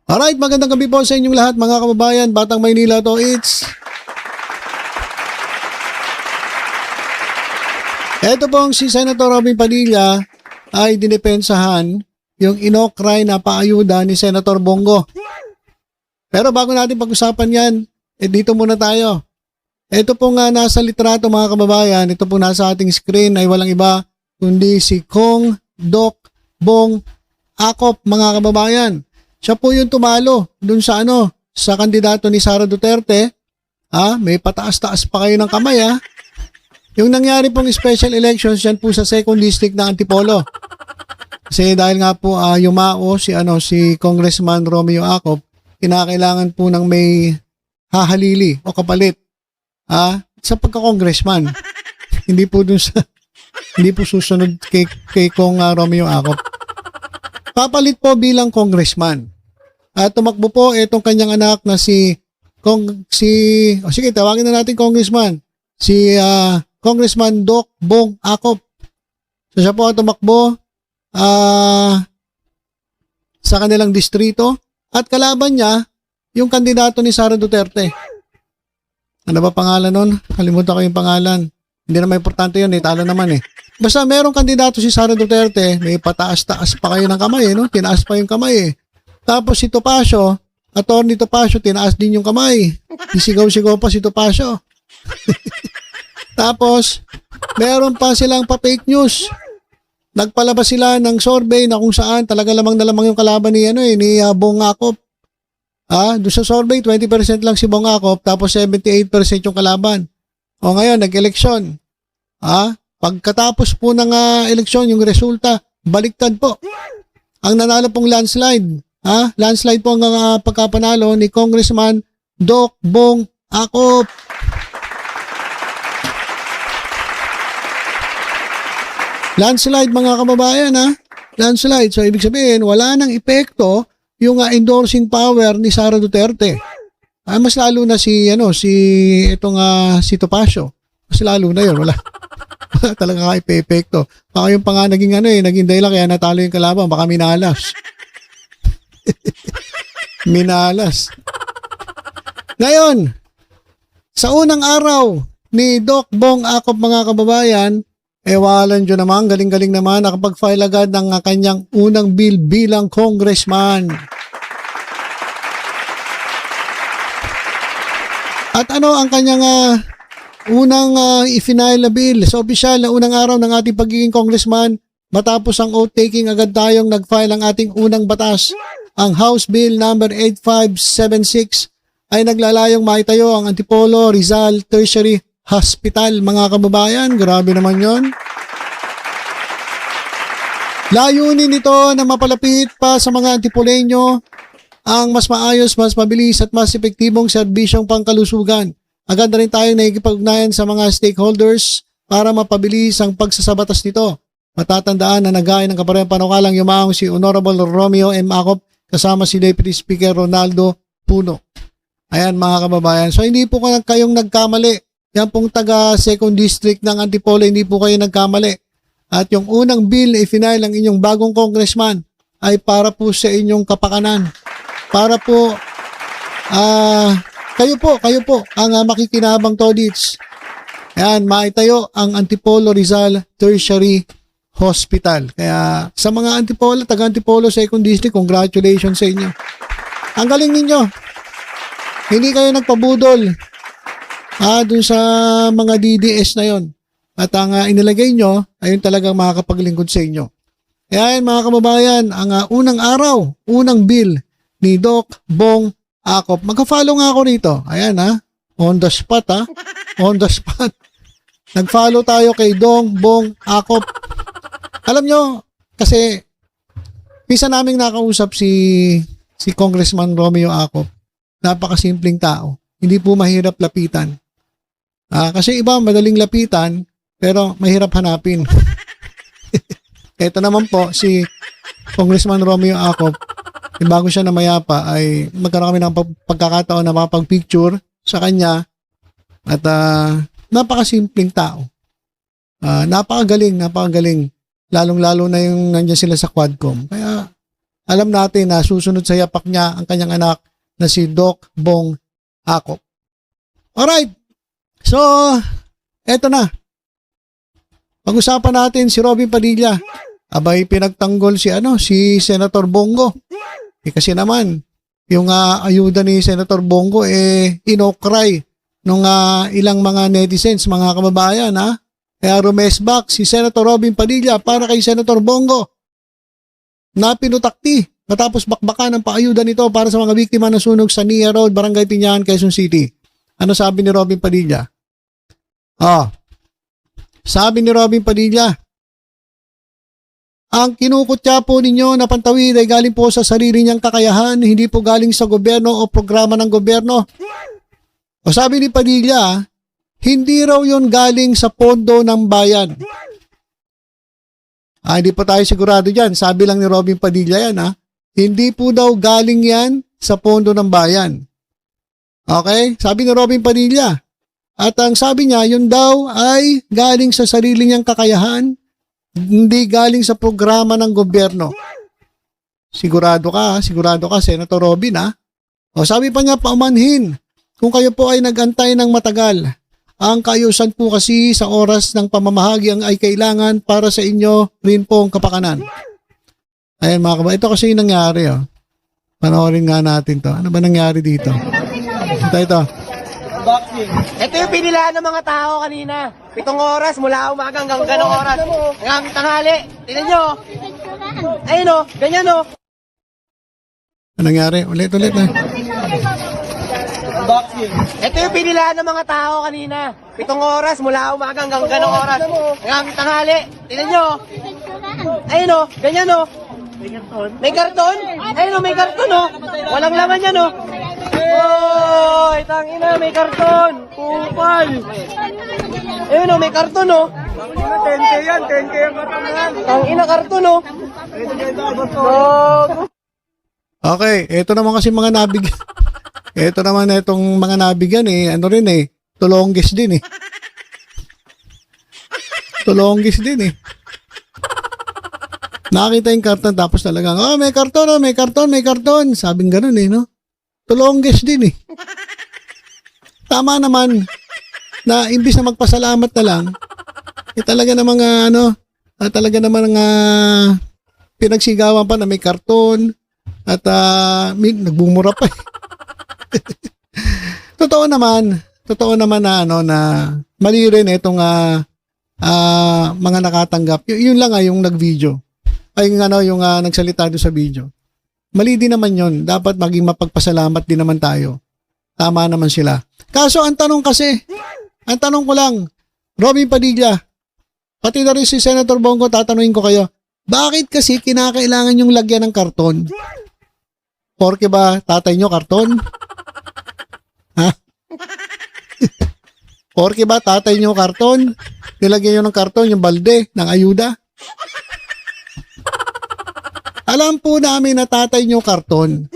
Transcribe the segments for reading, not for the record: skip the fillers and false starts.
Alright, magandang gabi po sa inyong lahat mga kababayan. Batang Maynila to, Ito pong si Senator Robin Padilla ay dinepensahan yung inokray na paayuda ni Senator Bongo. Pero bago natin pag-usapan yan, dito muna tayo. Ito pong nasa litrato mga kababayan, ito pong nasa ating screen ay walang iba kundi si Kong Doc Bong Acop mga kababayan. Siya po yung tumalo dun sa sa kandidato ni Sara Duterte. May pataas-taas pa kayo ng kamay Yung nangyari pong special elections yan po sa 2nd district na Antipolo. Kasi dahil nga po yumao si Congressman Romeo Acop, kinakailangan po ng may hahalili o kapalit sa pagka-congressman. Hindi po susunod kay Kong Romeo Acop. Papalit po bilang congressman. At tumakbo po itong kanyang anak na sige, tawagin na natin congressman. Si Congressman Doc Bong Acop. So siya po tumakbo sa kanilang distrito at kalaban niya yung kandidato ni Sara Duterte. Ano ba pangalan nun? Kalimutan ko yung pangalan. Hindi naman importante yun, talo naman Basta merong kandidato si Sara Duterte, may pataas-taas pa kayo ng kamay tinaas pa yung kamay Tapos si Topacio, Attorney Topacio, tinaas din yung kamay. Isigaw-sigaw pa si Topacio. Tapos, meron pa silang pa-fake news. Nagpalabas sila ng survey na kung saan talaga lamang na lamang yung kalaban ni Bong Acop. Doon sa survey, 20% lang si Bong Acop, tapos 78% yung kalaban. O ngayon, nag-eleksyon. Pagkatapos po ng eleksyon, yung resulta, baliktad po. Ang nanalo pong landslide. Landslide po ang pagkapanalo ni Congressman Doc Bong Acop. Landslide mga kababayan Landslide. So ibig sabihin, wala nang epekto yung endorsing power ni Sara Duterte. Mas lalo na si Topacio. Mas lalo na 'yon, wala talaga epekto. Baka yung naging naging dahilan kaya natalo yung kalaban, baka minalas. Minalas. Ngayon, sa unang araw ni Doc Bong Acop mga kababayan, walan dyan naman, galing-galing naman, nakapag-file agad ng kanyang unang bill bilang congressman. At ang kanyang unang i-file na bill? Sa opisyal na unang araw ng ating pagiging congressman, matapos ang oath-taking, agad tayong nag-file ang ating unang batas. Ang House Bill number 8576 ay naglalayong maitayo ang Antipolo Rizal Tertiary Hospital, mga kababayan. Grabe naman yon. Layunin nito na mapalapit pa sa mga Antipoleño ang mas maayos, mas mabilis at mas epektibong serbisyong pangkalusugan. Agad na rin tayo nakikipag-ugnayan sa mga stakeholders para mapabilis ang pagsasabatas nito. Matatandaan na nagaya ng kaparehang panukalang yumaong si Honorable Romeo M. Acop kasama si Deputy Speaker Ronaldo Puno. Ayan mga kababayan. So hindi po kayong nagkamali. Yan pong taga 2nd District ng Antipolo, hindi po kayo nagkamali. At yung unang bill na i-final ng inyong bagong congressman ay para po sa inyong kapakanan. Para po kayo po ang makikinabang todits. Ayan, maitayo ang Antipolo Rizal Tertiary Hospital. Kaya sa mga taga Antipolo 2nd District, congratulations sa inyo. Ang galing ninyo. Hindi kayo nagpabudol dun sa mga DDS na yon. At ang inilagay nyo, ayun talagang makakapaglingkod sa inyo. Kaya yan mga kababayan, ang unang araw, unang bill ni Doc Bong Acop. Magka-follow nga ako rito. Ayan on the spot on the spot. Nag-follow tayo kay Dong Bong Acop. Alam nyo, kasi minsan naming nakausap si Congressman Romeo Acop. Napakasimpleng tao. Hindi po mahirap lapitan. Kasi iba madaling lapitan, pero mahirap hanapin. Ito naman po, si Congressman Romeo Acop, bago siya namayapa, ay magkaroon kami ng pagkakataon na makapag-picture sa kanya. At napakasimpleng tao. Napakagaling. Lalong-lalo na yung nandiyan sila sa Quadcom. Kaya alam natin na susunod sa yapak niya ang kanyang anak na si Doc Bong Acop. Alright. So, eto na. Pag-usapan natin si Robin Padilla. Abay, pinagtanggol si Senator Bongo. Kasi naman, yung ayuda ni Senator Bongo, inokray nung ilang mga netizens, mga kababayan, Kaya rumesbak si Senator Robin Padilla para kay Senator Bongo na pinutakti matapos bakbakan ng paayuda nito para sa mga biktima ng sunog sa Nia Road, Barangay Piñahan, Quezon City. Ano sabi ni Robin Padilla? Sabi ni Robin Padilla, ang kinukutya po ninyo na pantawid ay galing po sa sarili niyang kakayahan, hindi po galing sa gobyerno o programa ng gobyerno. O sabi ni Padilla, hindi raw yon galing sa pondo ng bayan. Hindi pa tayo sigurado dyan. Sabi lang ni Robin Padilla yan. Hindi po daw galing yan sa pondo ng bayan. Okay? Sabi ni Robin Padilla. At ang sabi niya, yun daw ay galing sa sarili niyang kakayahan, hindi galing sa programa ng gobyerno. Sigurado ka, Senator Robin, O sabi pa niya, paumanhin, kung kayo po ay nagantay ng matagal, ang kaayusan po kasi sa oras ng pamamahagi ang ay kailangan para sa inyo rin pong kapakanan. Ayan mga kababayan, ito kasi yung nangyari. Panoorin nga natin to. Ano ba nangyari dito? Ito. Ito yung pinilaan ng mga tao kanina. 7 oras mula umaga hanggang ganong oras. Hanggang tanghali. Tignan nyo. Ayun o, ganyan o. Ano nangyari? Ulit na. Ito yung pinilaan ng mga tao kanina. 7 oras mula umaga hanggang ganong oras. Hanggang tanghali. Tignan nyo. Ayun o, ganyan o. May karton? Ayun o, may karton o. Walang laman yan o. Oy, tangina, may karton. Kupal. Ayun o, may karton o. 10K yan, 10K ang karton yan. Tangina, karton o. Okay, ito naman kasi mga nabig. Ito naman itong mga nabigyan ano rin tulonggis din Tulonggis din Nakita yung karton tapos talagang, may karton. Sabing ganun no? Tulonggis din Tama naman na imbis na magpasalamat na lang, talaga namang talaga namang pinagsigawan pa na may karton at nagbumura pa Totoo naman na na mali rin itong mga nakatanggap. Yun lang yung nag-video. Ay yung nagsalita doon sa video. Mali din naman yun. Dapat maging mapagpasalamat din naman tayo. Tama naman sila. Kaso ang tanong ko lang, Robin Padilla, pati na rin si Senator Bongo, tatanungin ko kayo, bakit kasi kinakailangan yung lagyan ng karton? Porke ba tatay nyo karton? Porke ba tatay nyo karton? Nilagyan nyo ng karton yung balde ng ayuda? Alam po namin na tatay nyo karton.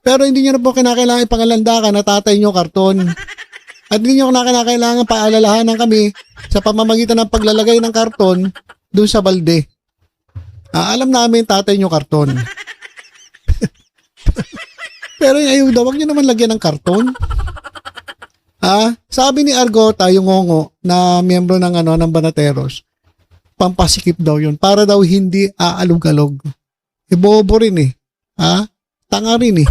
Pero hindi nyo na po kinakailangan ipangalandakan na tatay nyo karton. At hindi nyo kinakailangan paalalahanan kami sa pamamagitan ng paglalagay ng karton dun sa balde. Alam namin tatay nyo karton. Pero yung ayuda, wag nyo naman lagyan ng karton. Sabi ni Argota, yung ngongo na miyembro ng ng Banateros, pampasikip daw yun para daw hindi aalog-alog. Bobo rin tanga rin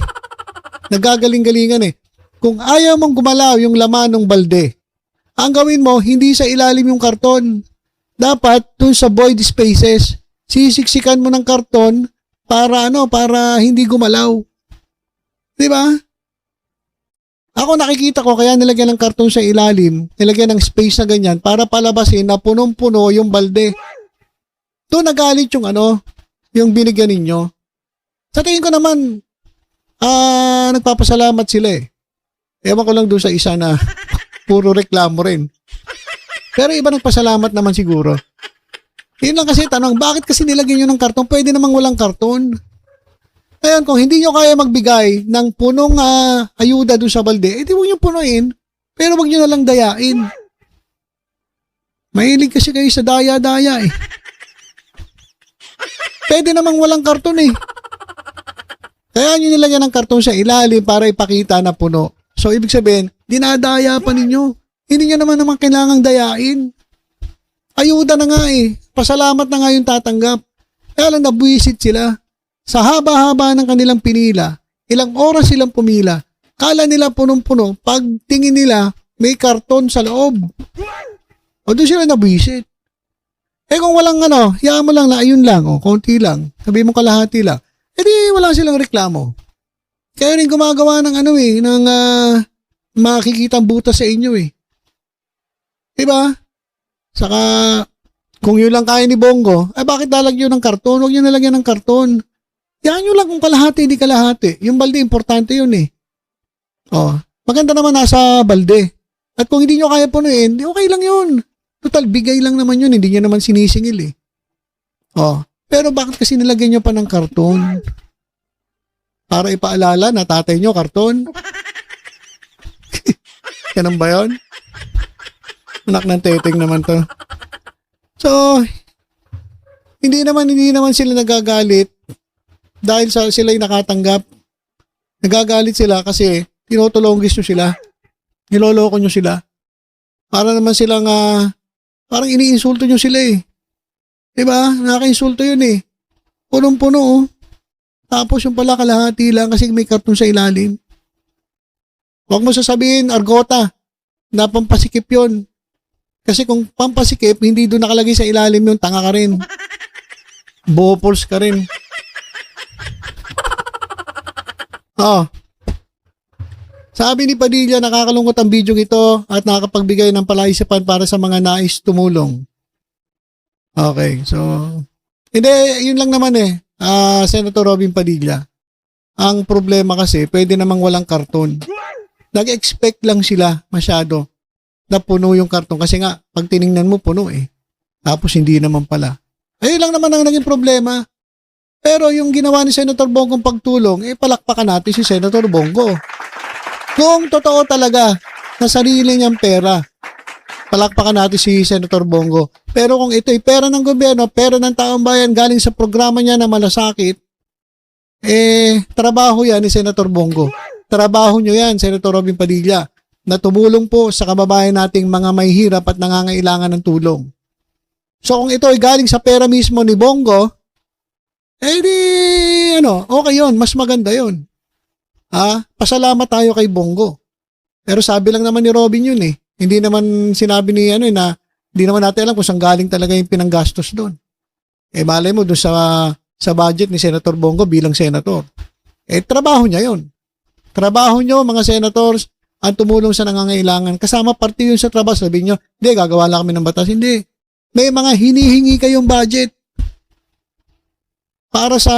nagagaling-galingan Kung ayaw mong gumalaw yung laman ng balde, ang gawin mo hindi sa ilalim yung karton. Dapat dun sa void spaces, sisiksikan mo ng karton para hindi gumalaw. 'Di ba? Ako nakikita ko kaya nilagyan ng karton sa ilalim, nilagyan ng space na ganyan para palabasin na punong-puno yung balde. Doon nagalit yung binigyan ninyo. Sa tingin ko naman, nagpapasalamat sila Ewan ko lang doon sa isa na puro reklamo rin. Pero iba nagpasalamat naman siguro. Yun lang kasi tanong, bakit kasi nilagyan nyo ng karton? Pwede namang walang karton. Ngayon, kung hindi nyo kaya magbigay ng punong ayuda doon sa balde, di huwag nyo punuin, pero huwag nyo nalang dayain. Mahilig kasi kayo sa daya-daya Pwede namang walang karton Kaya nyo nilagyan ng karton sa ilalim para ipakita na puno. So, ibig sabihin, dinadaya pa ninyo. Hindi nyo naman kailangang dayain. Ayuda na nga eh. Pasalamat na nga yung tatanggap. Kaya lang nabwisit sila. Sa haba-haba ng kanilang pinila, ilang oras silang pumila. Kala nila punong-puno. Pag tingin nila, may karton sa loob. O doon sila nabwisit. Eh kung walang hiyaan mo lang na ayun lang, o konti lang, sabi mo kalahati lang, edi wala silang reklamo. Kaya rin gumagawa ng ng makikitang butas sa inyo eh. Diba? Saka, kung yun lang kaya ni Bongo, bakit lalagyan ng karton? Huwag nyo nalagyan ng karton. Yan nyo lang kung kalahati, di kalahati. Yung balde, importante yun eh. Oh, maganda naman nasa balde. At kung hindi nyo kaya punuin, di okay lang yun. Total, bigay lang naman yun. Hindi nyo naman sinisingil eh. Oh, pero bakit kasi nilagyan nyo pa ng karton? Para ipaalala na tatay nyo, karton? Ganun ba yun? Anak ng teteng naman to. So, hindi naman sila nagagalit dahil sila'y nakatanggap. Nagagalit sila kasi tinutulonggis nyo sila. Niloloko nyo sila. Para naman silang parang iniinsulto nyo sila eh. Diba? Nakaka-insulto yun eh. Punong-puno oh. Tapos yung pala kalahati lang kasi may karton sa ilalim. Huwag mo sasabihin, argota, na pampasikip yun. Kasi kung pampasikip, hindi doon nakalagay sa ilalim yung tanga ka rin. Bopols ka rin. Oh. Sabi ni Padilla, nakakalungkot ang video ito at nakakapagbigay ng palaisipan para sa mga nais tumulong. Okay, so hindi, yun lang naman eh. Senator Robin Padilla. Ang problema kasi, pwede namang walang karton. Nag-expect lang sila masyado na puno yung karton kasi nga, pag tiningnan mo puno eh. Tapos hindi naman pala. Ayun lang naman ang naging problema. Pero yung ginawa ni Senator Bongo pagtulong, palakpakan natin si Senator Bongo. Kung totoo talaga na sarili niyang pera, palakpakan natin si Senator Bongo. Pero kung ito'y pera ng gobyerno, pera ng taong bayan galing sa programa niya na malasakit, trabaho yan ni Senator Bongo. Trabaho nyo yan, Senator Robin Padilla, na tumulong po sa kababayan nating mga may hirap at nangangailangan ng tulong. So kung ito'y galing sa pera mismo ni Bongo, okay yun, mas maganda yun. Pasalamat tayo kay Bongo. Pero sabi lang naman ni Robin yun eh. Hindi naman sinabi ni na hindi naman natin alam kung saan galing talaga yung pinanggastos doon. Malay mo doon sa budget ni Senator Bongo bilang senator. Trabaho niya yun. Trabaho nyo mga senators ang tumulong sa nangangailangan. Kasama parte yun sa trabaho. Sabihin nyo, hindi, gagawa lang kami ng batas. Hindi. May mga hinihingi kayong budget para sa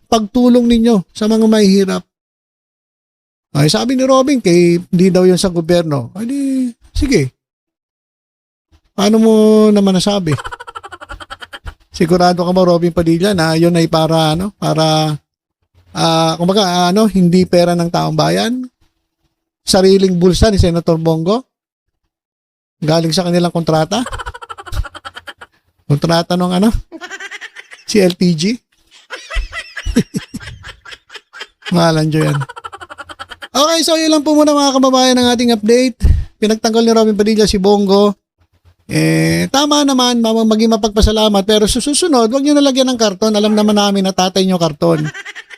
pagtulong ninyo sa mga mahihirap. Sabi ni Robin, hindi daw yun sa gobyerno. Sige. Paano mo naman nasabi? Sigurado ka ba, Robin Padilla, na yun ay para hindi pera ng taong bayan? Sariling bulsa ni Senator Bongo? Galing sa kanilang kontrata? Kontrata nung si LTG? Mahalan dyo yan. Okay, so yun lang po muna mga kababayan ng ating update. Pinagtanggol ni Robin Padilla si Bongo. Tama naman, maging mapagpasalamat. Pero susunod, huwag nyo nalagyan ng karton. Alam naman namin na tatay nyo karton.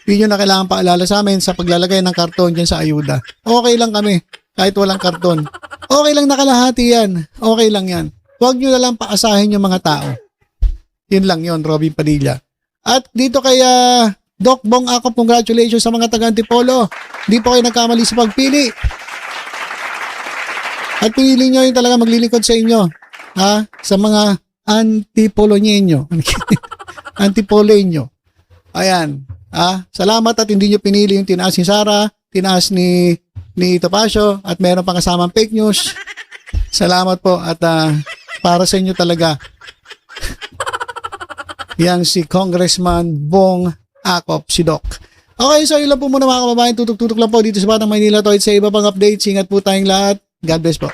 Hindi nyo na kailangan paalala sa amin sa paglalagay ng karton dyan sa ayuda. Okay lang kami, kahit walang karton. Okay lang nakalahati yan. Okay lang yan. Huwag nyo na lang paasahin yung mga tao. Yun lang yun, Robin Padilla. At dito kay Doc Bong Acop, congratulations sa mga taga-Antipolo. Hindi po kayo nagkamali sa pagpili. At pinili nyo yung talaga maglilingkod sa inyo. Sa mga Antipolonyenyo. Antipolenyo. Ayan. Salamat at hindi nyo pinili yung tinaas ni Sara, tinaas ni Topacio, at meron pang kasamang fake news. Salamat po at para sa inyo talaga. Yan si Congressman Bong Acop, si Doc. Okay, so yun lang po muna mga kababayan. Tutok-tutok lang po dito sa Batang Maynila. Sa iba pang updates, ingat po tayong lahat. God bless po.